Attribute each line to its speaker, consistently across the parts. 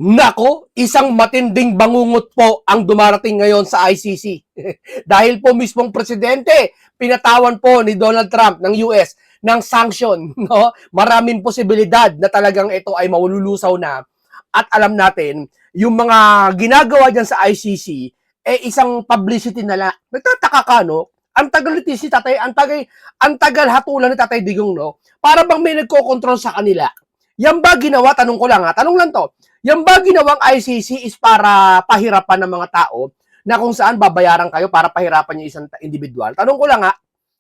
Speaker 1: Nako, isang matinding bangungot po ang dumarating ngayon sa ICC. Dahil po mismong presidente, pinatawan po ni Donald Trump ng US ng sanction. No? Maraming posibilidad na talagang ito ay malulusaw na. At alam natin, yung mga ginagawa dyan sa ICC, isang publicity na lang. Nagtataka ka, no? Ang tagal ni si Tatay, ang tagal hatulan ni Tatay Digong, no? Para bang may nagko-control sa kanila. Yan ba ginawa? Tanong ko lang ha. Tanong lang to. Yan ba ginawang ICC is para pahirapan ng mga tao na kung saan babayaran kayo para pahirapan yung isang individual? Tanong ko lang ha.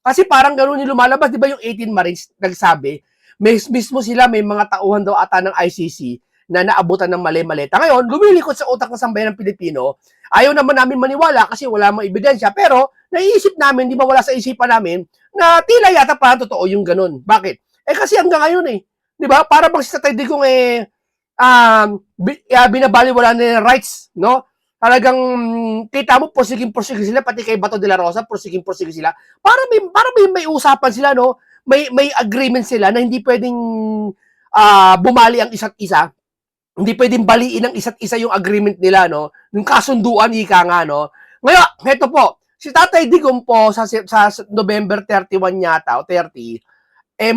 Speaker 1: Kasi parang gano'n yung lumalabas. Di ba yung 18 Marines nagsabi, mismo sila may mga tauhan daw ata ng ICC na naabutan ng mali-maleta. Ngayon, lumilikot sa utak ng sambayan ng Pilipino. Ayaw naman namin maniwala kasi wala mang ebidensya. Pero naiisip namin, di ba wala sa isipan namin, na tila yata parang totoo yung ganun. Bakit? Kasi hanggang ngayon di ba? Para bang si Tatay Digong binabaliwala na yung rights, no? Talagang kita mo porsiging sila pati kay Bato de la Rosa, porsiging sila. Para may usapan sila, no? May agreement sila na hindi pwedeng bumali ang isa't isa. Hindi pwedeng baliin ng isa't isa yung agreement nila, no? Yung kasunduan ika nga, no? Ngayon, heto po, si Tatay Digong po sa November 31 yata o 30,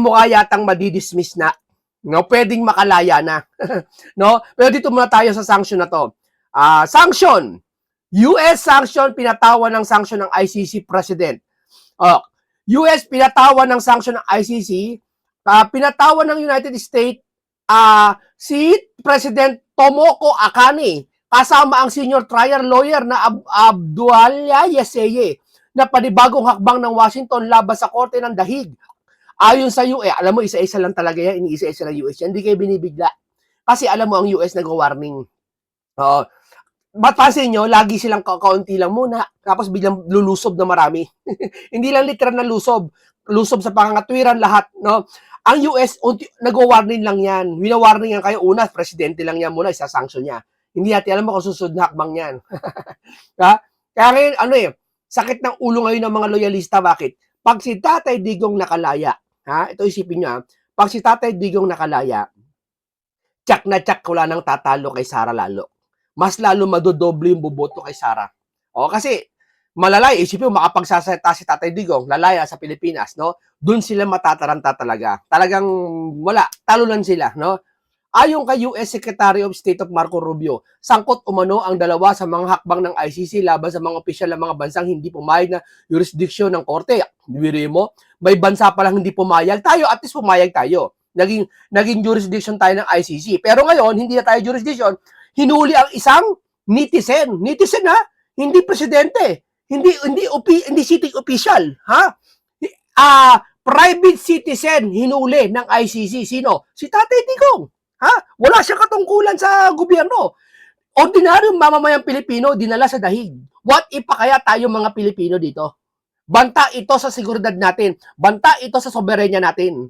Speaker 1: mukha yatang madidismiss na. No, pwedeng makalaya na. No? Pero dito muna tayo sa sanction na to. Sanction. US sanction, pinatawan ng sanction ng ICC president. US pinatawan ng sanction ng ICC, pinatawan ng United States si President Tomoko Akane kasama ang senior trial lawyer na Abdullah Yeseye na panibagong hakbang ng Washington laban sa korte ng dahig. Ayon sa US, alam mo, isa-isa lang talaga yan, iniisa-isa ng US yan, hindi kayo binibigla. Kasi alam mo, ang US nag-warning. Mapansin nyo, lagi silang kaunti lang muna, tapos biglang lulusob na marami. Hindi lang literal na lusob sa pangangatwiran lahat, no? Ang US, nag-warning lang yan. Wina-warning yan kayo, una, presidente lang yan muna, isa-sanction niya. Hindi natin alam mo kung susunod na hakbang yan. Kaya ngayon, sakit ng ulo ngayon ng mga loyalista, bakit? Pag si Tatay Digong nakalaya, ito isipin nyo, pag si Tatay Digong nakalaya, tsak na tsak wala nang tatalo kay Sara lalo. Mas lalo madodoble yung boboto kay Sara. Kasi malalay, isipin mo, makapagsasalita si Tatay Digong, lalaya sa Pilipinas, no? Doon sila matataranta talaga. Talagang wala, talo lang sila, no? Ayon kay US Secretary of State of Marco Rubio, sangkot umano ang dalawa sa mga hakbang ng ICC laban sa mga opisyal ng mga bansang hindi pumayag na jurisdiksyon ng korte. Biro mo, may bansa pa lang hindi pumayag. Tayo, at least pumayag tayo. Naging jurisdiction tayo ng ICC. Pero ngayon, hindi na tayo jurisdiction. Hinuli ang isang netizen. Netizen hindi presidente. Hindi city official. Private citizen hinuli ng ICC. Sino? Si Tatay Digong. Wala siyang katungkulan sa gobyerno. Ordinaryong mamamayang Pilipino dinala sa dahig. What if pa kaya tayo mga Pilipino dito? Banta ito sa seguridad natin. Banta ito sa soberenya natin.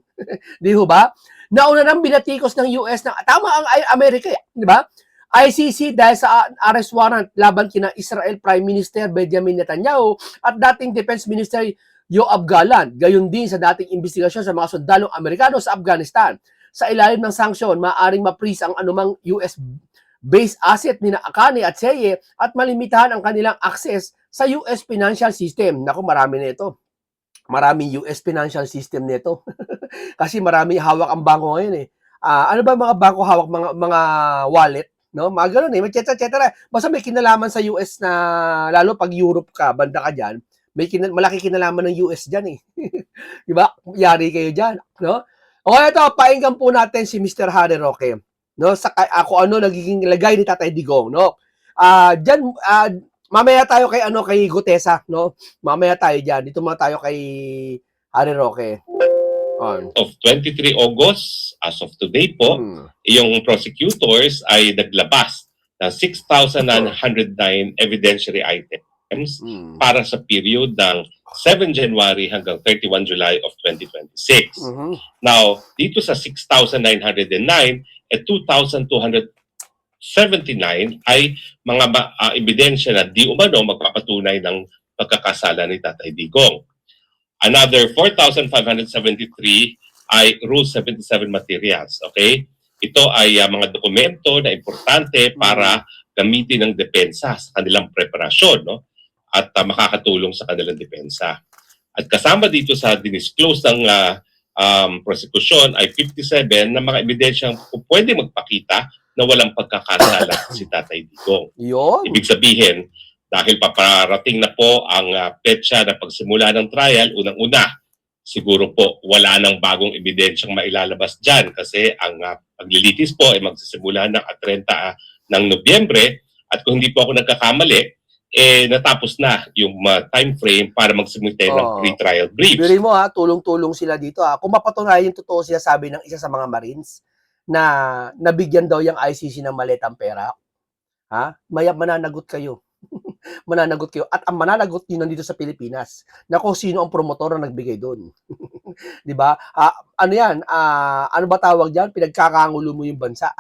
Speaker 1: Di ba? Nauna nang binatikos ng US na tama ang Amerika, di ba? ICC dahil sa arrest warrant laban kina Israel Prime Minister Benjamin Netanyahu at dating Defense Minister Yoav Gallant. Gayon din sa dating investigasyon sa mga sundalong Amerikano sa Afghanistan. Sa ilalim ng sanksyon, maaaring ma-freeze ang anumang US-based asset ni Akane at Seye at malimitahan ang kanilang access sa US financial system. Naku, marami na ito. Maraming US financial system nito. Kasi marami hawak ang bangko ngayon ano ba mga bangko hawak? Mga wallet, no? Mga ganun etc. Basta may kinalaman sa US na, lalo pag Europe ka, banda ka dyan, malaki kinalaman ng US dyan Diba? Yari kayo dyan, no? Ito, painggan po natin si Mr. Harry Roque, no? Ako nagiging lagay ni Tatay Digong, no? Diyan, mamaya tayo kay Gutesa, no? Mamaya tayo diyan. Dito muna tayo kay Harry Roque.
Speaker 2: Of 23 August, as of today po, yung prosecutors ay naglabas ng 6,909 evidentiary items para sa period ng 7 January hanggang 31 July of 2026. Now, dito sa 6,909, 2,279 ay mga ebidensya na di umano magpapatunay ng pagkakasala ni Tatay Digong. Another 4,573 ay Rule 77 materials. Okay? Ito ay mga dokumento na importante para gamitin ng depensa sa kanilang preparasyon, no? At makakatulong sa kanilang depensa. At kasama dito sa dinisclose ng prosecution ay 57 na mga ebidensyang pwede magpakita na walang pagkakasala si Tatay Digong.
Speaker 1: Yun.
Speaker 2: Ibig sabihin, dahil paparating na po ang petsa na pagsimula ng trial, unang-una, siguro po wala nang bagong ebidensyang mailalabas dyan kasi ang paglilitis po ay magsisimula ng 30 ng Nobyembre at kung hindi po ako nagkakamali, natapos na yung time frame para magsumite ng pre-trial briefs.
Speaker 1: Biri mo tulong-tulong sila dito Kung mapatunayan yung totoo siya sabi ng isa sa mga Marines na nabigyan daw yung ICC ng maletang pera, mananagot kayo. Mananagot kayo. At ang mananagot yun nandito sa Pilipinas na kung sino ang promotor na nagbigay doon. Di ba? Ano yan? Ano ba tawag dyan? Pinagkakangulo mo yung bansa.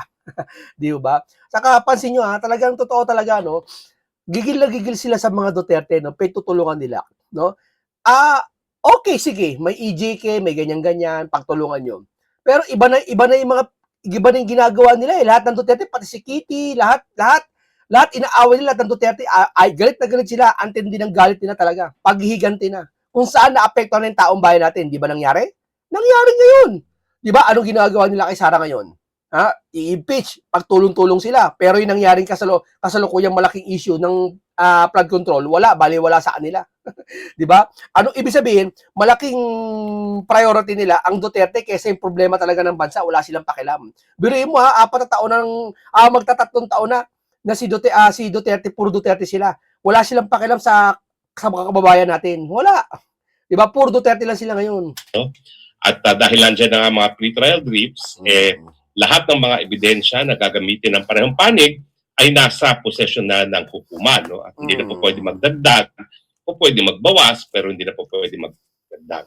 Speaker 1: Di ba? Saka pansin nyo talagang totoo talaga, no? Gigil na gigil sila sa mga Duterte, no? Tutulungan nila, no? Okay, sige. May EJK, may ganyan-ganyan, pagtulungan nyo. Pero iba na yung ginagawa nila Lahat ng Duterte, pati si Kitty, lahat inaaway nila ng Duterte, galit na galit sila, antindi ng galit nila talaga, paghihiganti na. Kung saan naapektuhan ng taong bayan natin, di ba nangyari? Nangyari ngayon. Di ba? Anong ginagawa nila kay Sara ngayon? I-impeach, pagtulong-tulong sila. Pero yung nangyaring kasalukuyang malaking issue ng flood control, baliwala sa kanila. Di ba? Anong ibig sabihin? Malaking priority nila ang Duterte kaysa yung problema talaga ng bansa, wala silang pakialam. Biruin mo 4 na taon magtatatlong taon na si Duterte, puro Duterte sila. Wala silang pakialam sa mga kababayan natin. Wala. Diba? Puro Duterte lang sila ngayon.
Speaker 2: At dahil nandiyan na mga pre-trial briefs, lahat ng mga ebidensya na gagamitin ng parehong panig ay nasa posesyon na ng hukuman. No? At hindi na po pwede magdagdag, po pwede magbawas, pero hindi na po pwede magdagdag.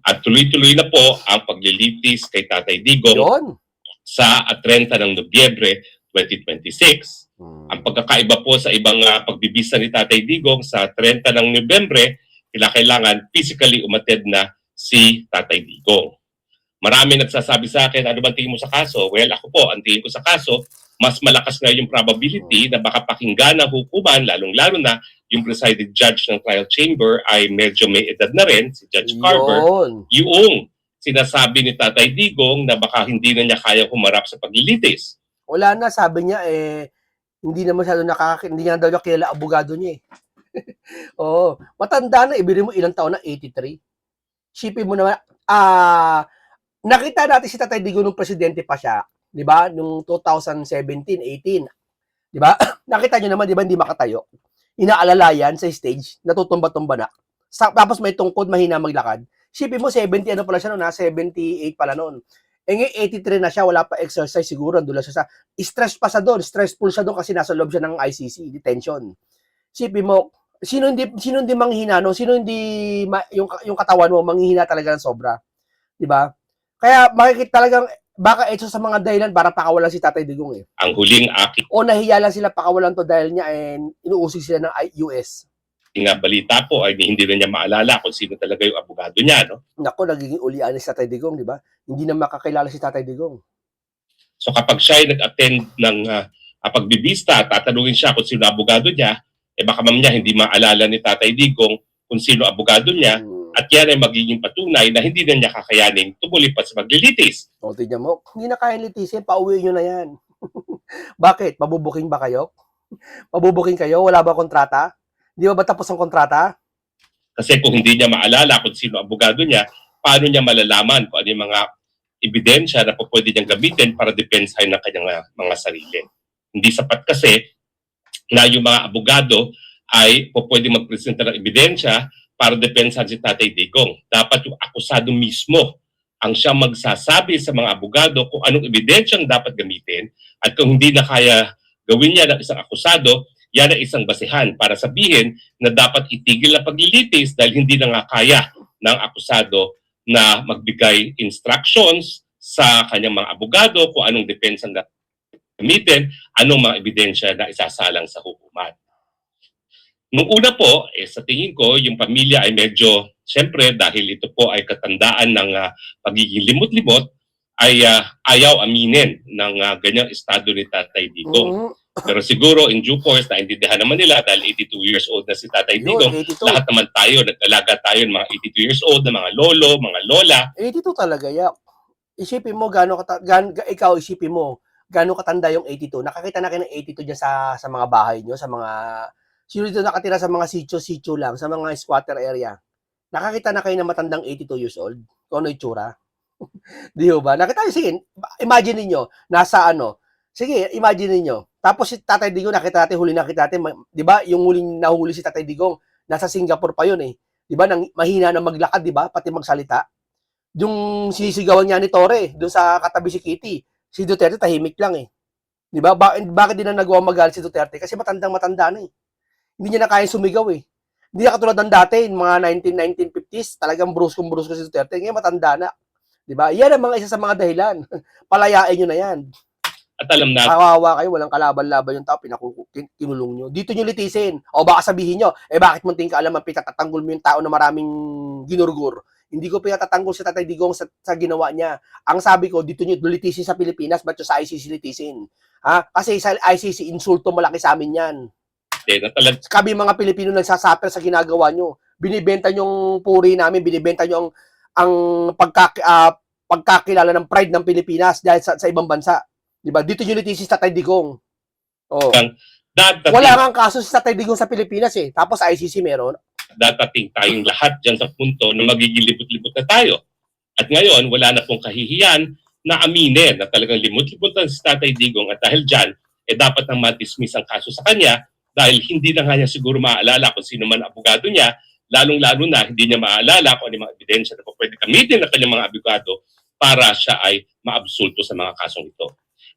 Speaker 2: At tuloy-tuloy na po ang paglilitis kay Tatay Digong sa 30 ng Nobyembre 2026. Ang pagkakaiba po sa ibang pagbibisa ni Tatay Digong sa 30 ng Nobyembre, kailangan physically umattend na si Tatay Digong. Marami nagsasabi sa akin, ano bang tingin mo sa kaso? Well, ako po, ang tingin ko sa kaso, mas malakas na yung probability na baka pakinggan ng hukuman, lalong-lalo na yung presiding judge ng trial chamber ay medyo may edad na rin, si Judge Carver, yung sinasabi ni Tatay Digong na baka hindi na niya kaya humarap sa paglilitis.
Speaker 1: Wala na, sabi niya, hindi na masyado hindi niya daw kilala abogado niya matanda na, ibigay mo ilang taon na, 83. Sipin mo naman, nakita natin si Tatay Digong nung presidente pa siya, di ba? Nung 2017-18, di ba? Nakita niyo naman, di ba, hindi makatayo. Inaalala yan sa stage, natutumba-tumba na. Tapos may tungkod, mahina maglakad. Sipin mo, 70 pala siya noon, 78 pala noon. Ngayon, 83 na siya, wala pa exercise siguro, doon siya sa, stressful siya doon kasi nasa loob siya ng ICC, detention. Sipin mo, sino hindi manghihina, no? Sino hindi, yung katawan mo, manghihina talaga ng sobra. Diba? Kaya makikita talagang, baka ito sa mga dahilan para pakawalan si Tatay Digong
Speaker 2: Ang huling aking
Speaker 1: nahiya lang sila pakawalan to dahil niya inuusig sila ng US.
Speaker 2: Balita po ay hindi na niya maalala kung sino talaga yung abogado niya, no?
Speaker 1: Nako, nagiging ulian si Tatay Digong, di ba? Hindi na makakilala si Tatay Digong.
Speaker 2: So kapag siya ay nag-attend ng pagbibista, tatanungin siya kung sino abogado niya, baka mamaya hindi maalala ni Tatay Digong kung sino abogado niya, at yan ay magiging patunay na hindi na niya kakayanin tumuloy pa sa maglilitis.
Speaker 1: Tignan mo, hindi na kaya litisin, pauwi nyo na yan. Bakit? Mabubuking ba kayo? Mabubuking kayo? Wala ba kontrata? Di ba tapos ang kontrata?
Speaker 2: Kasi kung hindi niya maalala kung sino abogado niya, paano niya malalaman kung ano yung mga ebidensya na pwede niyang gamitin para depensahin ng kanyang mga sarili. Hindi sapat kasi na yung mga abogado ay pwede magpresenta ng ebidensya para depensahan si Tatay Digong. Dapat yung akusado mismo ang siyang magsasabi sa mga abogado kung anong ebidensyang dapat gamitin, at kung hindi na kaya gawin niya ng isang akusado, yan ay isang basehan para sabihin na dapat itigil na paglilitis dahil hindi na nga kaya ng akusado na magbigay instructions sa kanyang mga abogado kung anong depensa na gamitin, anong mga ebidensya na isasalang sa hukuman. Nung una po, sa tingin ko, yung pamilya ay medyo, siyempre dahil ito po ay katandaan ng pagiging limot-limot, ay ayaw aminin ng ganyang estado ni Tatay Digong.
Speaker 1: Mhm.
Speaker 2: Pero siguro in due course, naintindihan naman nila dahil 82 years old na si Tatay
Speaker 1: Yun,
Speaker 2: Digong.
Speaker 1: 82.
Speaker 2: Lahat naman tayo, nag-alaga tayo ng mga 82 years old na mga lolo, mga lola.
Speaker 1: 82 talaga, yak. Isipin mo ikaw isipin mo gaano katanda yung 82. Nakakita na kayo ng 82 diyan sa mga bahay niyo, sa mga sino dito nakatira sa mga sitio-sitio lang, sa mga squatter area. Nakakita na kayo ng matandang 82 years old? Kung ano itsura? Di ba? Nakita niyo, sige, imagine niyo nasa ano, sige, imagine niyo. Tapos si Tatay Digong nakita natin, 'di ba? Yung huling nahuli si Tatay Digong, nasa Singapore pa 'yun eh. 'Di ba? Nang mahina na maglakad, 'di ba? Pati magsalita. Yung sinisigawan niya ni Torre doon sa katabi si Kitty. Si Duterte tahimik lang eh. 'Di ba? Bakit din na nagawa magalit si Duterte? Kasi matanda na eh. Hindi niya na kaya sumigaw eh. Hindi na katulad ng dati, mga 1950s, talagang bruskong-brusko si Duterte. Ngayon matanda na. 'Di ba? Yan ang mga isa sa mga dahilan. Palayain niyo na yan.
Speaker 2: At alam natin,
Speaker 1: Kawawa kayo, walang kalaban-laban yung tao, kinulong nyo. Dito nyo litisin. O baka sabihin nyo, bakit munting kaalaman, pinatatanggol mo yung tao na maraming ginurgur. Hindi ko pinatatanggol si Tatay Digong sa ginawa niya. Ang sabi ko, dito nyo litisin sa Pilipinas, ba't sa ICC litisin? Ha? Kasi sa ICC, insulto malaki sa amin yan.
Speaker 2: na talagang
Speaker 1: Kami mga Pilipino nagsasaper sa ginagawa nyo. Binibenta nyo yung puri namin, binibenta nyo ang pagkakilala ng pride ng Pilipinas dahil sa ibang bansa. Diba? Dito nyo litisin sa Tatay Digong. Oh. Wala nga kaso sa Tatay Digong sa Pilipinas eh. Tapos ICC meron.
Speaker 2: Datating tayong lahat dyan sa punto na magiging libot-libot na tayo. At ngayon, wala na pong kahihiyan na aminin na talagang limot-libot na si Tatay Digong at dahil dyan, dapat nang ma-dismiss ang kaso sa kanya dahil hindi na nga niya siguro maaalala kung sino man abogado niya, lalong-lalo na hindi niya maaalala kung ano mga ebidensya na pwede gamitin ng kanyang mga abogado para siya ay maabsulto sa mga kasong ito.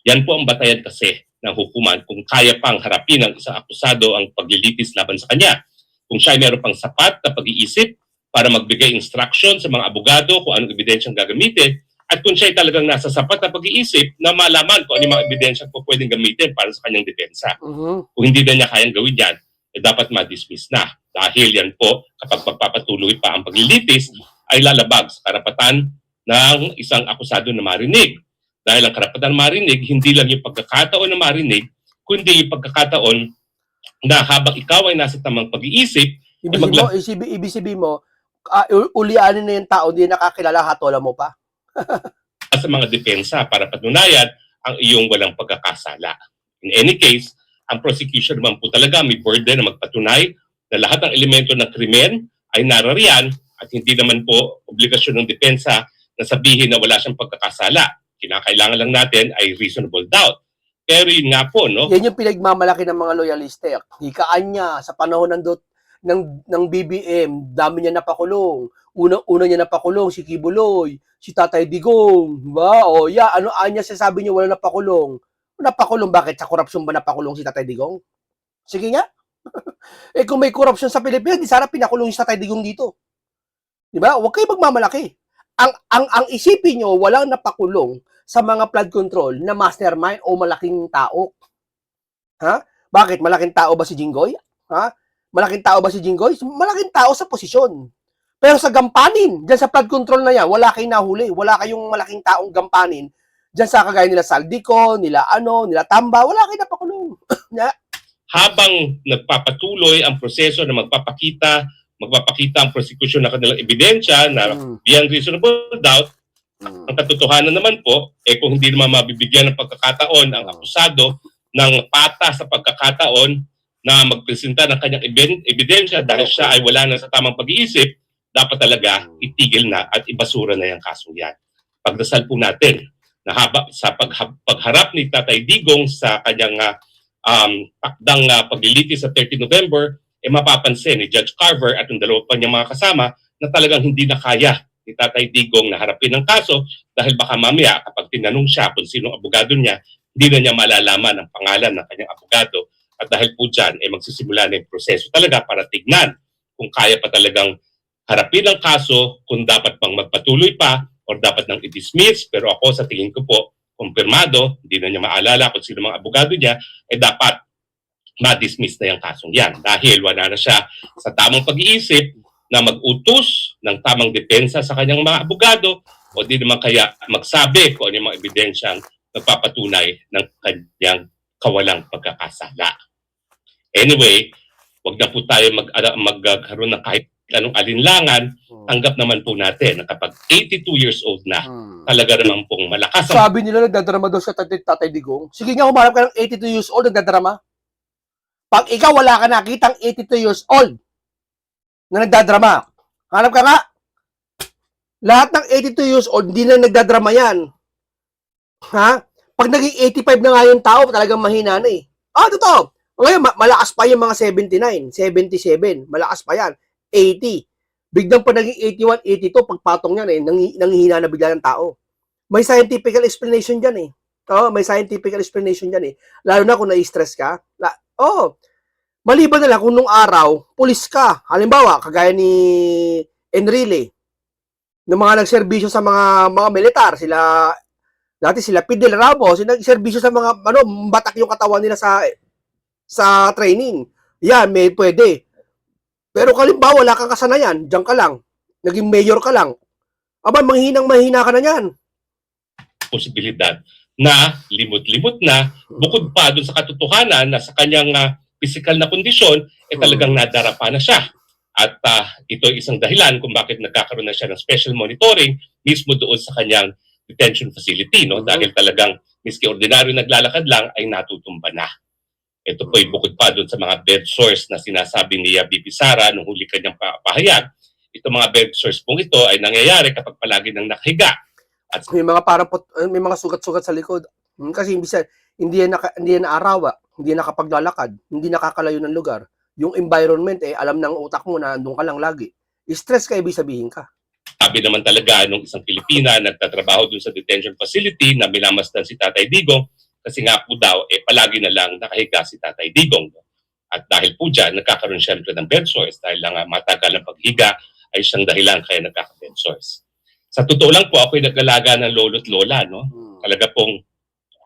Speaker 2: Yan po ang batayan kasi ng hukuman kung kaya pang harapin ng isang akusado ang paglilitis laban sa kanya. Kung siya ay meron pang sapat na pag-iisip para magbigay instruction sa mga abogado kung anong ebidensyang gagamitin at kung siya ay talagang nasa sapat na pag-iisip na malaman kung anong mga ebidensyang po pwedeng gamitin para sa kanyang depensa. Kung hindi na niya kayang gawin yan, dapat ma-dismiss na. Dahil yan po, kapag magpapatuloy pa ang paglilitis, ay lalabag sa karapatan ng isang akusado na marinig. Dahil ang karapatan marinig, hindi lang yung pagkakataon na marinig, kundi yung pagkakataon na habang ikaw ay nasa tamang pag-iisip,
Speaker 1: Ibig sabihin mo, ulianin na yung tao, hindi nakakilala, hatola mo pa.
Speaker 2: sa mga depensa para patunayan ang iyong walang pagkakasala. In any case, ang prosecution naman po talaga may burden na magpatunay na lahat ng elemento ng krimen ay narariyan at hindi naman po obligasyon ng depensa na sabihin na wala siyang pagkakasala. Kinakailangan lang natin ay reasonable doubt. Pero yun nga po, no?
Speaker 1: Yan yung pinagmamalaki ng mga loyaliste. Hikaan niya sa panahon ng BBM, dami niya napakulong. Una niya napakulong si Kibuloy, si Tatay Digong, diba? O ano anya sasabi niyo wala napakulong? Napakulong bakit? Sa korupsyon ba napakulong si Tatay Digong? Sige nga. Kung may korupsyon sa Pilipinas, di sana pinakulong si Tatay Digong dito. Diba? Huwag kayo magmamalaki. Ang isipin nyo, walang napakulong sa mga flood control na mastermind o malaking tao. Ha? Bakit? Malaking tao ba si Jinggoy? Ha? Malaking tao ba si Jinggoy? Malaking tao sa posisyon. Pero sa gampanin, dyan sa flood control na yan, wala kayong nahuli. Wala kayong malaking taong gampanin. Dyan sa kagaya nila Saldico, nila nila Tamba, wala kayong napakulong.
Speaker 2: Habang nagpapatuloy ang proseso na magpapakita ang prosecution ng kanilang ebidensya na beyond reasonable doubt, ang katotohanan naman po, kung hindi naman mabibigyan ng pagkakataon ang akusado ng pata sa pagkakataon na magpresenta ng kanyang ebidensya dahil siya ay wala na sa tamang pag-iisip, dapat talaga itigil na at ibasura na yung kasong yan. Pagdasal po natin na sa pagharap ni Tatay Digong sa kanyang takdang paglilitis sa 30 November, mapapansin ni Judge Carver at ang dalawa pa niyang mga kasama na talagang hindi na kaya ni Tatay Digong na harapin ang kaso dahil baka mamaya kapag tinanong siya kung sino ang abogado niya, hindi na niya malalaman ang pangalan ng kanyang abogado at dahil po dyan, magsisimula na yung proseso talaga para tignan kung kaya pa talagang harapin ang kaso, kung dapat pang magpatuloy pa or dapat nang i-dismiss. Pero ako sa tingin ko po, kumpirmado, hindi na niya maalala kung sino mga abogado niya, dapat ma-dismiss na yung kasong yan dahil wala na siya sa tamang pag-iisip na mag-utos ng tamang depensa sa kanyang mga abogado o di naman kaya magsabi kung ano yung mga ebidensyang nagpapatunay ng kanyang kawalang pagkakasala. Anyway, wag na po tayo magkaroon ng kahit anong alinlangan. Tanggap naman po natin na kapag 82 years old na, talaga naman pong malakas ang...
Speaker 1: Sabi nila nagdadrama daw sa Tatay Digong. Sige nga, humarap ka ng 82 years old, nagdadrama. Pag ikaw wala ka nakitang 82 years old na nagdadrama, hanap ka nga. Lahat ng 82 years old, hindi na nagdadrama yan. Ha? Pag naging 85 na nga yung tao, talagang mahina na eh. Totoo. Ngayon, malakas pa yung mga 79, 77. Malakas pa yan. 80. Biglang pa naging 81, 82, pagpatong yan eh, nanghihina na bigla ng tao. May scientific explanation dyan eh. May scientific explanation dyan eh. Lalo na kung na-stress ka. Maliban na lang kung nung araw, pulis ka. Halimbawa, kagaya ni Enrile, ng mga nagserbisyo sa mga militar, dati sila Fidel Ramos, nagserbisyo sa mga, batak yung katawan nila sa training. Yan, may pwede. Pero kalimbawa, wala kang kasanayan, diyan ka lang, naging mayor ka lang, mahina ka na yan.
Speaker 2: Posibilidad na limot-limot na, bukod pa dun sa katotohanan na sa kanyang physical na kondisyon, talagang nadarapa na siya. At ito ay isang dahilan kung bakit nagkakaroon na siya ng special monitoring mismo doon sa kanyang detention facility, no? Dahil talagang miski ordinaryo naglalakad lang ay natutumba na. Ito po ay bukod pa doon sa mga bed sores na sinasabi ni BP Sara nung huli kanyang pahayag. Itong mga bed sores pong ito ay nangyayari kapag palagi nang nakahiga. At
Speaker 1: may mga may mga sugat-sugat sa likod. Kasi hindi yan naarawa, hindi nakapaglalakad, hindi nakakalayo ng lugar. Yung environment alam ng utak mo na andun ka lang lagi. Stress ka, ibig sabihin ka.
Speaker 2: Sabi naman talaga nung isang Pilipina nagtatrabaho dun sa detention facility na minamasdan si Tatay Digong kasi nga po daw palagi na lang nakahiga si Tatay Digong. At dahil po dyan, nagkakaroon siyempre ng bed sores dahil lang matagal ang paghiga ay siyang dahilan kaya nagkaka-bed sores. Sa totoo lang po, ako'y nag-alaga ng lolo't lola, no? Talaga pong,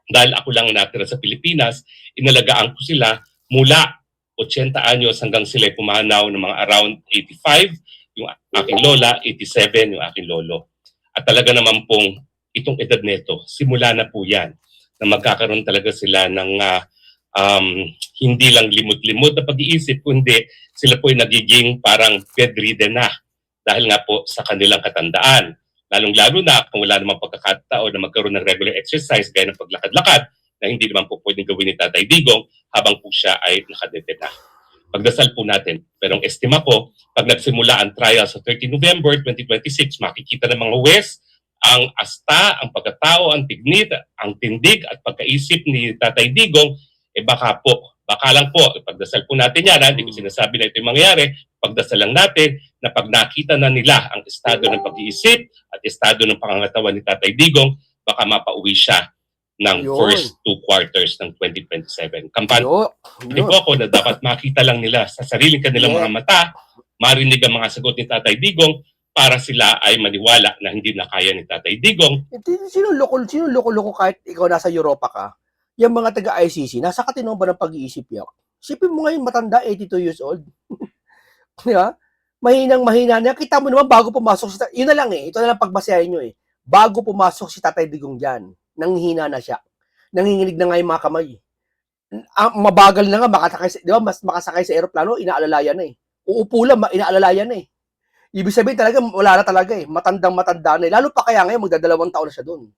Speaker 2: dahil ako lang natira sa Pilipinas, inalagaan ko sila mula 80 anyos hanggang sila'y pumanaw ng mga around 85, yung aking lola, 87 yung aking lolo. At talaga naman pong itong edad nito, simula na po yan, na magkakaroon talaga sila ng hindi lang limot-limot na pag-iisip, kundi sila po ay nagiging parang bedridden na dahil nga po sa kanilang katandaan. Lalong-lalo na kung wala namang pagkakataon na magkaroon ng regular exercise gaya ng paglakad-lakad na hindi naman po pwedeng gawin ni Tatay Digong habang po siya ay nakadete na. Pagdasal po natin. Pero ang estima ko, pag nagsimula ang trial sa 30 November 2026, makikita ng mga huwes ang asta, ang pagkatao, ang tignit, ang tindig at pagkaisip ni Tatay Digong, baka lang po, pagdasal po natin yan, hindi ko sinasabi na ito yung mangyayari, pagdasal lang natin na pag nakita na nila ang estado ng pag-iisip at estado ng pangangatawan ni Tatay Digong, baka mapauwi siya ng first 2 quarters ng 2027. Kampanya po ako na dapat makita lang nila sa sariling kanilang mga mata, marinig ang mga sagot ni Tatay Digong, para sila ay maniwala na hindi na kaya ni Tatay Digong.
Speaker 1: Sino loko-loko kahit ikaw nasa Europa ka? Yung mga taga-ICC, nasa katino ba ng pag-iisip yan? Isipin mo ngayon, matanda, 82 years old. Diba? Mahinang-mahina niya. Kita mo naman bago pumasok yun na lang ito na lang pagbasahin nyo Bago pumasok si Tatay Digong dyan, nanghihina na siya. Nanginginig na nga yung mga kamay. Mabagal na nga, di ba, mas makasakay sa aeroplano, inaalalayan na Uupo lang, inaalalayan na Ibig sabihin talaga, wala na talaga matandang-matanda na Lalo pa kaya ngayon, magdadalawang taon na siya doon.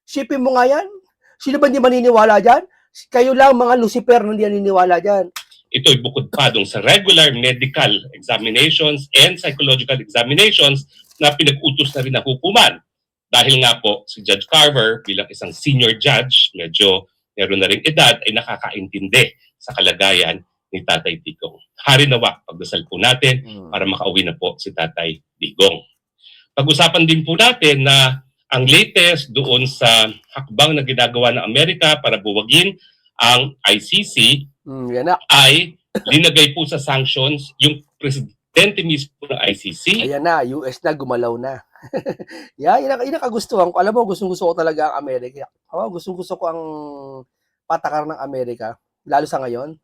Speaker 1: Sipin mo nga yan. Sino ba hindi maniniwala dyan? Kayo lang, mga Lucifer, hindi naniniwala dyan.
Speaker 2: Ito'y bukod pa dong sa regular medical examinations and psychological examinations na pinag-utos na rin ng hukuman. Dahil nga po, si Judge Carver, bilang isang senior judge, medyo meron na rin edad, ay nakakaintindi sa kalagayan ni Tatay Digong. Hari nawa, pagdasal po natin para makauwi na po si Tatay Digong. Pag-usapan din po natin na ang latest doon sa hakbang na ginagawa ng Amerika para buwagin ang ICC ay linagay po sa sanctions yung presidente mismo ng ICC.
Speaker 1: Ayan na, US na, gumalaw na. Yan ang kagustuhan ko. Alam mo, gustong-gusto ko talaga ang Amerika. Gustong-gusto ko ang patakaran ng Amerika, lalo sa ngayon.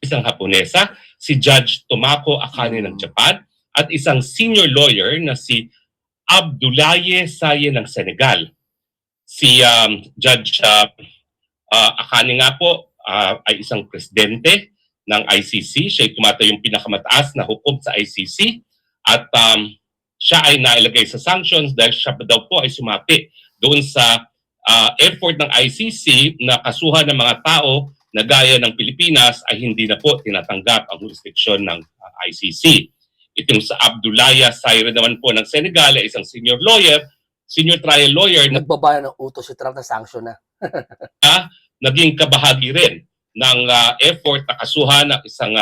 Speaker 2: Isang Haponesa, si Judge Tomako Akane ng Japan, at isang senior lawyer na si Abdoulaye Saye ng Senegal. Si Judge Akani nga po ay isang presidente ng ICC. Siya ay tumatayong pinakamataas na hukom sa ICC at siya ay nailagay sa sanctions dahil siya daw po ay sumapi doon sa effort ng ICC na kasuhan ng mga tao na gaya ng Pilipinas ay hindi na po tinatanggap ang jurisdiksyon ng ICC. Itong sa Abdoulaye Saye naman po ng Senegal ay isang senior trial lawyer na
Speaker 1: Nagbabaya ng utos si Trump na sanction na.
Speaker 2: naging kabahagi rin ng effort na kasuhan ng isang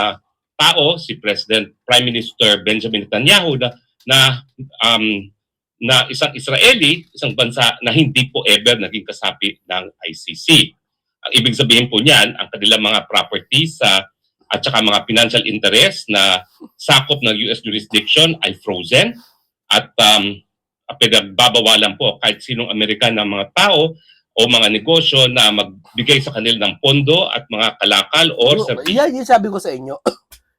Speaker 2: tao, si Prime Minister Benjamin Netanyahu na isang Israeli, isang bansa na hindi po ever naging kasapi ng ICC. Ang ibig sabihin po niyan, ang kanilang mga properties at saka mga financial interest na sakop ng US jurisdiction ay frozen at pinagbabawalan po kahit sinong Amerikan ng mga tao o mga negosyo na magbigay sa kanila ng pondo at mga kalakal or
Speaker 1: Yan yung sabi ko sa inyo.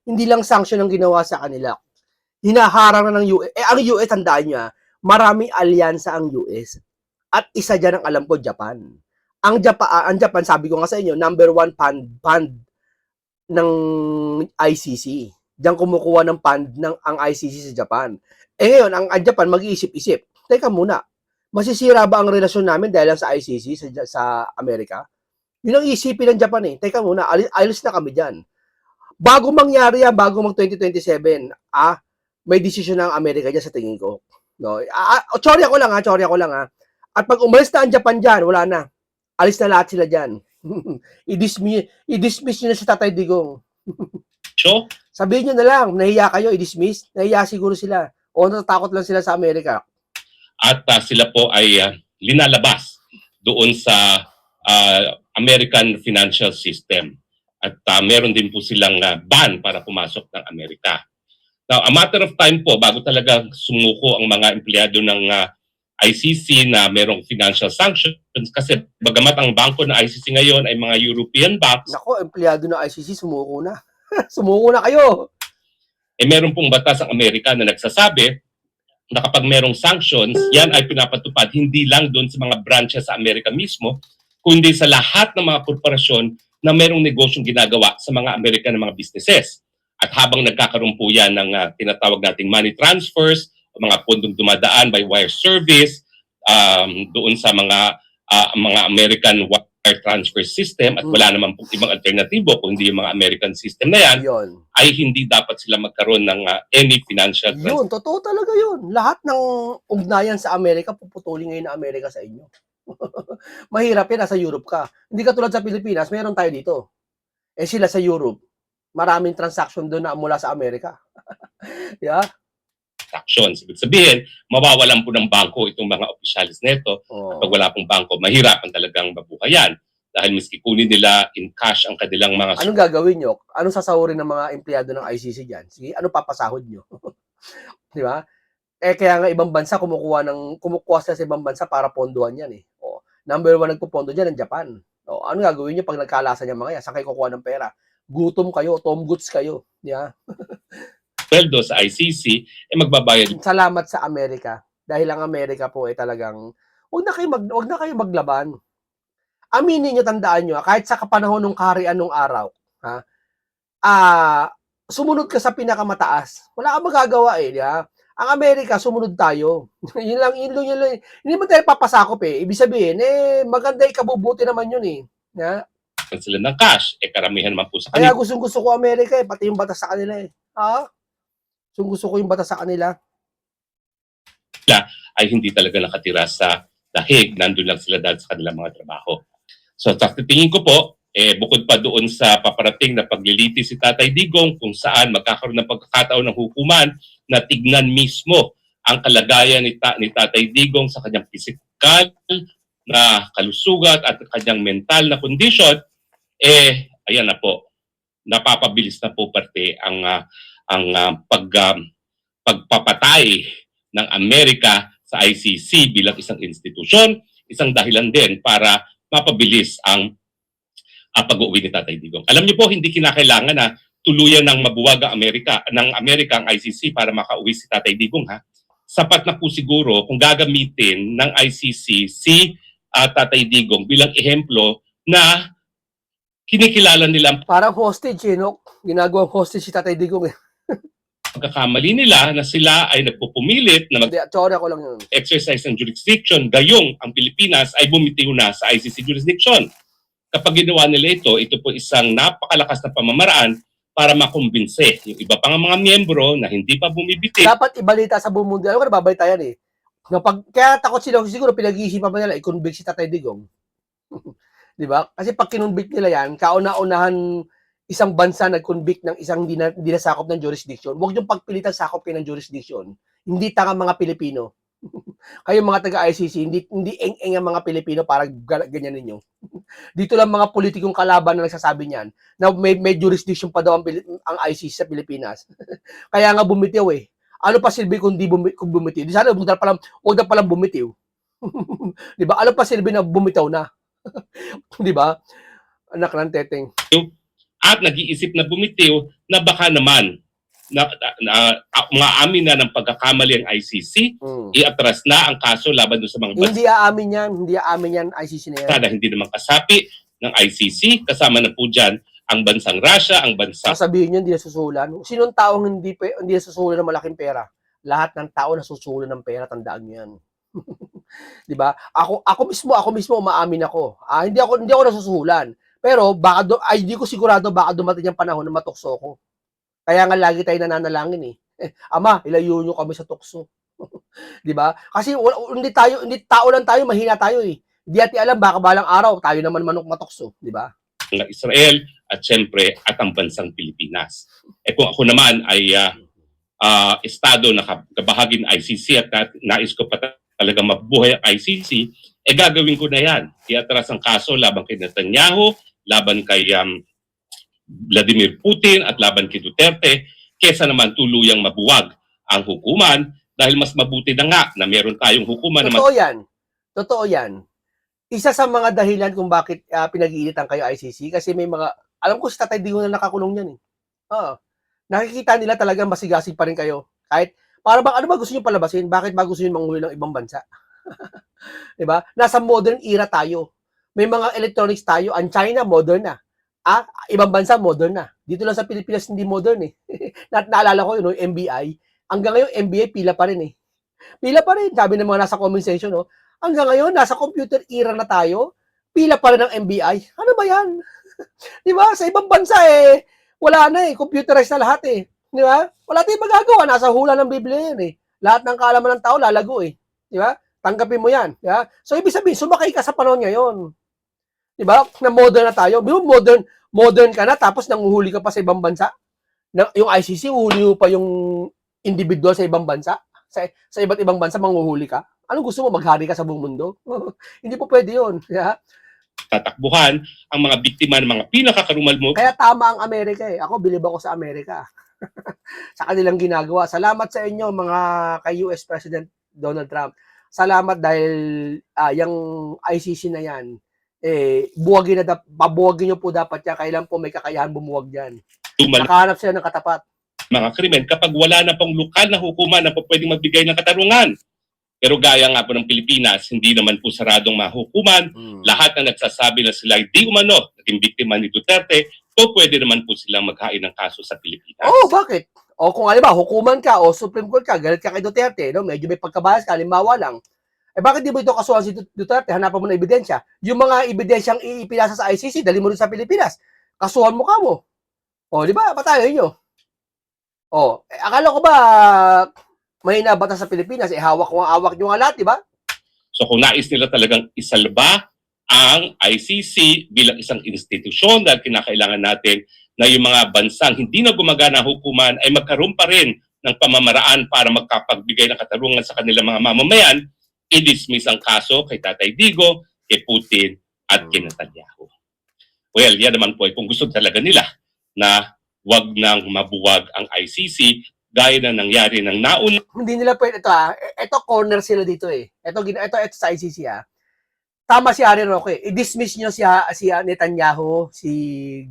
Speaker 1: Hindi lang sanction ang ginawa sa kanila. Hinaharang na ng US. Ang US, tandaan nyo, maraming alyansa ang US. At isa dyan ang alam ko, Japan. Ang Japan, sabi ko nga sa inyo, number 1 fund ng ICC. Diyan kumukuha ng fund ng ang ICC sa Japan. Ngayon, ang Japan mag-iisip-isip. Teka muna, masisira ba ang relasyon namin dahil lang sa ICC sa Amerika? Yun ang isipin ng Japan eh. Teka muna, alis na kami dyan. Bago mangyari yan, bago mag 2027, may desisyon ng Amerika dyan sa tingin ko. No? Chorya ko lang ha. At pag umalis na ang Japan dyan, wala na. Alis na lahat sila dyan. I-dismiss nyo na si Tatay Digong.
Speaker 2: So,
Speaker 1: sabihin nyo na lang, nahiya kayo, i-dismiss. Nahiya siguro sila. O natatakot lang sila sa Amerika.
Speaker 2: At sila po ay linalabas doon sa American financial system. At meron din po silang ban para pumasok ng Amerika. Now, a matter of time po, bago talaga sumuko ang mga empleyado ng ICC na merong financial sanctions, kasi bagamat ang bangko ng ICC ngayon ay mga European banks.
Speaker 1: Nako, empleyado ng ICC, sumuko na. Sumuko na kayo.
Speaker 2: Meron pong batas ang Amerika na nagsasabi na kapag merong sanctions, yan ay pinapatupad hindi lang doon sa mga branches sa Amerika mismo, kundi sa lahat ng mga korporasyon na merong negosyong ginagawa sa mga American na mga businesses. At habang nagkakaroon po yan ng tinatawag nating money transfers, mga pondong dumadaan by wire service, doon sa mga American wire transfer system at wala naman po ibang alternatibo kung hindi yung mga American system na yan, ay hindi dapat sila magkaroon ng any financial transfer.
Speaker 1: Yun, totoo talaga yun. Lahat ng ugnayan sa Amerika, puputulin ngayon ng Amerika sa inyo. Mahirap yan, nasa Europe ka. Hindi ka tulad sa Pilipinas, meron tayo dito. Sila sa Europe, maraming transaction doon na mula sa Amerika. Yeah?
Speaker 2: Transactions. Ibig sabihin, mawawalan po ng bangko itong mga opisyalis nito. Kapag wala pong bangko, mahirapan talagang mabuhayan. Dahil miski kunin nila in cash ang kanilang mga...
Speaker 1: Anong gagawin nyo? Anong sasahurin ng mga empleyado ng ICC dyan? Sige, ano papasahod nyo? Di ba? Kaya nga ibang bansa kumukuha sila sa ibang bansa para ponduhan yan eh. Number 1 nagpupondo dyan ang Japan. Ano gagawin nyo pag nagkalasan yung mga yan? Saan kayo kukuha ng pera? Gutom kayo, Tom Goods kayo. Yeah?
Speaker 2: Sweldo sa ICC, magbabayad.
Speaker 1: Salamat sa Amerika. Dahil ang Amerika po ay talagang, wag na kayo maglaban. Aminin nyo, tandaan nyo, kahit sa kapanahon ng kaharian nung araw, sumunod ka sa pinakamataas. Wala kang magagawa eh. Yeah? Ang Amerika, sumunod tayo. yun lang. Hindi mo tayo papasakop eh. Ibig sabihin, maganda ikabubuti naman yun eh. Yeah?
Speaker 2: Sila ng cash, karamihan naman po sa
Speaker 1: kanila.
Speaker 2: kanila.
Speaker 1: Kaya gusto ko Amerika eh, pati yung batas sa kanila eh. Gusto ko yung batas sa kanila.
Speaker 2: Ay hindi talaga nakatira sa dahig, nandun lang sila dahil sa kanilang mga trabaho. So sa tingin ko po, bukod pa doon sa paparating na pagliliti si Tatay Digong kung saan magkakaroon ng pagkakataon ng hukuman na tignan mismo ang kalagayan ni Tatay Digong sa kanyang physical na kalusugan at kanyang mental na kondisyon, ayan na po, napapabilis na po parte ang pagpapatay ng Amerika sa ICC bilang isang institusyon, isang dahilan din para mapabilis ang pag-uwi ni Tatay Digong. Alam niyo po, hindi kinakailangan na tuluyan ng mabuwag ang Amerika ang ICC para makauwi si Tatay Digong, ha. Sapat na po siguro kung gagamitin ng ICC si Tatay Digong bilang ehemplo na kinikilala nila ang
Speaker 1: Parang hostage, no? Ginagawang hostage si Tatay Digong, eh.
Speaker 2: pagkakamali nila na sila ay nagpupumilit na
Speaker 1: Hindi, tsura ko lang yun.
Speaker 2: mag-exercise ng jurisdiction, gayong ang Pilipinas ay bumitiw na sa ICC jurisdiction. Kapag ginawa nila ito po isang napakalakas na pamamaraan para makumbinse yung iba pang mga miyembro na hindi pa bumibitiw.
Speaker 1: Dapat ibalita sa buong mundo. Alam ko, nababalita yan, eh. Kaya takot sila, siguro pinag-iisipan pa nila, i-convict si Tatay Digong. Di ba? Kasi pag kinonvict nila yan, kauna-unahan isang bansa nag-convict ng isang hindi nasakop ng jurisdiction. Huwag yung pagpilitan sakop kayo ng jurisdiction. Hindi tanga mga Pilipino. Kayo mga taga-ICC, hindi eng-eng ang mga Pilipino para ganyan ninyo. Dito lang mga politikong kalaban na nagsasabi niyan na may jurisdiction pa daw ang ICC sa Pilipinas. Kaya nga bumitiw, eh. Ano pa silbi kung bumitiw? Di sana huwag na palang bumitiw. Di ba? Ano pa silbi na bumitaw na? Di ba? Anak ng teteng.
Speaker 2: At nag-iisip na bumitiw na baka naman maamin na ng pagkakamali ang ICC, i-atras na ang kaso laban doon sa mga bansa.
Speaker 1: Hindi aamin yan, ICC na yan.
Speaker 2: Sana hindi naman kasapi ng ICC, kasama na po dyan ang bansang Russia, ang bansang...
Speaker 1: Sasabihin niyo, hindi nasusulan. Sinong taong hindi nasusulan ng malaking pera? Lahat ng tao nasusulan ng pera, tandaan niyo yan. 'Di ba? Ako mismo umaamin ako. Hindi ako nasusulan. Pero baka hindi ko sigurado baka dumating yung panahon na matukso ko. Kaya nga lagi tayo nananalangin, eh. Ama, ilayo niyo kami sa tukso. 'Di ba? Kasi hindi tao lang tayo, mahina tayo, eh. Hindi natin alam baka balang araw tayo naman manok matukso, 'di ba?
Speaker 2: Ng Israel at syempre at ang bansang Pilipinas. Kung ako naman ay estado na kabahagi ng ICC at nais ko pa talaga mabuhay ang ICC, gagawin ko na yan. Iatras ang kaso laban kay Netanyahu, laban kay Vladimir Putin at laban kay Duterte, kesa naman tuluyang mabuwag ang hukuman dahil mas mabuti na nga na meron tayong hukuman.
Speaker 1: Totoo yan. Isa sa mga dahilan kung bakit pinag-iinitan kayo ICC kasi may mga, alam ko si Tatay Digong na nakakulong yan, eh. Nakikita nila talagang masigasig pa rin kayo. Kahit, para bang ano ba gusto niyo palabasin? Bakit ba gusto niyo manghuli ng ibang bansa? Diba? Nasa modern era tayo. May mga electronics tayo. Ang China, modern na. Ibang bansa, modern na. Dito lang sa Pilipinas, hindi modern, eh. Naalala ko yun, MBI. Hanggang ngayon, MBI, pila pa rin, eh. Pila pa rin. Sabi ng mga nasa comment section, no? Hanggang ngayon, nasa computer era na tayo. Pila pa rin ng MBI. Ano ba yan? Diba? Sa ibang bansa, eh, wala na, eh. Computerized na lahat, eh. Diba? Wala tayong magagawa. Nasa hula ng Biblia yan, eh. Lahat ng kaalaman ng tao, lalago, eh. Diba? Tanggapin mo yan. Diba? So, ibig sabihin, sumakay ka sa panahon ngayon. Diba? Na modern na tayo. Modern ka na, tapos nanguhuli ka pa sa ibang bansa. Yung ICC, uhuli mo pa yung individual sa ibang bansa. Sa iba't ibang bansa, manguhuli ka. Anong gusto mo? Maghari ka sa buong mundo? Hindi po pwede yun. Diba?
Speaker 2: Tatakbuhan ang mga biktima ng mga pinakakarumal mo.
Speaker 1: Kaya tama ang Amerika, eh. Ako, bilib ako sa Amerika. Sa kanilang ginagawa. Salamat sa inyo, mga kay-US President Donald Trump. Salamat dahil yung ICC na yan, pabuwagin nyo po dapat yan. Kailan po may kakayahan bumuwag dyan. Nakahanap sila ng katapat.
Speaker 2: Mga krimen kapag wala na pong lokal na hukuman na po pwedeng magbigay ng katarungan. Pero gaya nga po ng Pilipinas, hindi naman po saradong mahukuman. Lahat na nagsasabi na sila hindi umano naging biktima ni Duterte, so pwede naman po silang maghain ng kaso sa Pilipinas.
Speaker 1: Bakit? Kung alam ba, hukuman ka o Supreme Court ka, galit ka kay Duterte, no? Medyo may pagkabayas ka, halimbawa lang. Bakit di mo ito kasuhan si Duterte? Hanapan mo na ebidensya. Yung mga ebidensyang ipinasa sa ICC, dali mo rin sa Pilipinas. Kasuhan mo ka mo. Di ba? Patayin nyo. Akala ko ba may nabata sa Pilipinas, hawak nyo nga lahat, di ba?
Speaker 2: So kung nais nila talagang isalba ang ICC bilang isang institusyon dahil kinakailangan natin na yung mga bansang hindi na gumagana ang hukuman ay magkaroon pa rin ng pamamaraan para magkapagbigay ng katarungan sa kanilang mga mamamayan, i-dismiss ang kaso kay Tatay Digo, kay Putin, at kay Netanyahu. Well, yan naman po ay kung gusto talaga nila na wag nang mabuwag ang ICC gaya na nangyari ng nauna.
Speaker 1: Hindi nila pwede ito corner sila dito, eh. Ito sa ICC, tama si Ari Roque. I-dismiss niyo si Netanyahu, si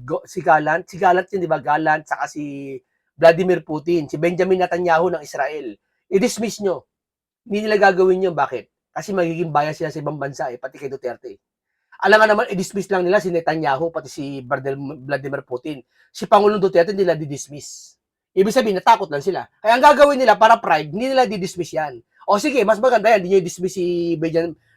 Speaker 1: Gallant yun, di ba? Gallant, saka si Vladimir Putin, si Benjamin Netanyahu ng Israel. I-dismiss niyo. Hindi nila gagawin yun. Bakit? Kasi magiging bias sila sa ibang bansa, pati kay Duterte. Alam nga naman, i-dismiss lang nila si Netanyahu, pati si Vladimir Putin. Si Pangulong Duterte, hindi nila di-dismiss. Ibig sabihin, natakot lang sila. Kaya ang gagawin nila para pride, hindi nila di-dismiss yan. O sige, mas maganda yan, hindi nyo i-dismiss si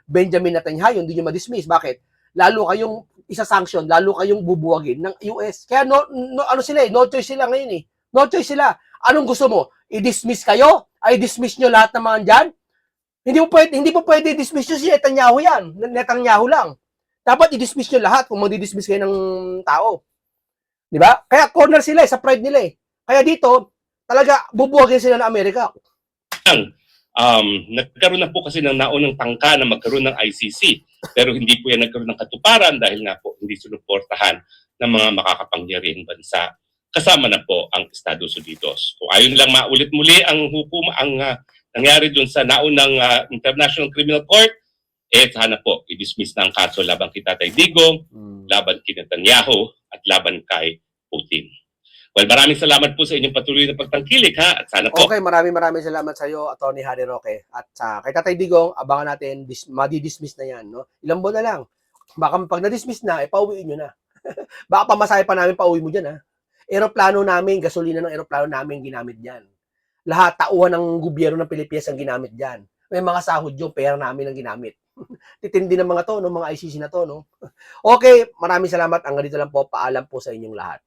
Speaker 1: Benjamin Netanyahu, hindi nyo ma-dismiss. Bakit? Lalo kayong isa-sanction, lalo kayong bubuwagin ng US. Kaya ano sila no choice sila ngayon eh. No choice sila. Anong gusto mo? I-dismiss kayo? Ay dismiss nyo lahat ng mga dyan? Hindi po pwede i-dismiss nyo si Netanyahu yan. Netanyahu lang. Dapat i-dismiss nyo lahat kung mag-dismiss kayo ng tao. Di ba? Kaya corner sila sa pride nila eh. Kaya dito, talaga bubuwagin sila ng Amerika.
Speaker 2: Nagkaroon na po kasi ng naunang tangka na magkaroon ng ICC. Pero hindi po yan nagkaroon ng katuparan dahil nga po hindi sinuportahan ng mga makakapangyarihang bansa. Kasama na po ang Estados Unidos. Kung ayaw nilang maulit muli ang nangyari dun sa naunang International Criminal Court, sana po i-dismiss na ang kaso laban kay Tatay Digong, laban kay Netanyahu, at laban kay Putin. Well, maraming salamat po sa inyong patuloy na pagtangkilik ha, at sana po.
Speaker 1: Okay, maraming salamat sa iyo, Atty. Harry Roque. At kay Tatay Digong, abangan natin, madi-dismiss na yan. No? Ilang buwan na lang. Baka pag na-dismiss na, pauwiin nyo na. Baka pamasahe pa namin pauwi mo dyan ha. Aeroplano namin, gasolina ng aeroplano namin ginamit dyan. Lahat, tauhan ng gobyerno ng Pilipinas ang ginamit dyan. May mga sahod yung pera namin ang ginamit. Titindi ng mga to, no? Mga ICC na to. No? Okay, maraming salamat. Hanggang dito lang po. Paalam po sa inyong lahat.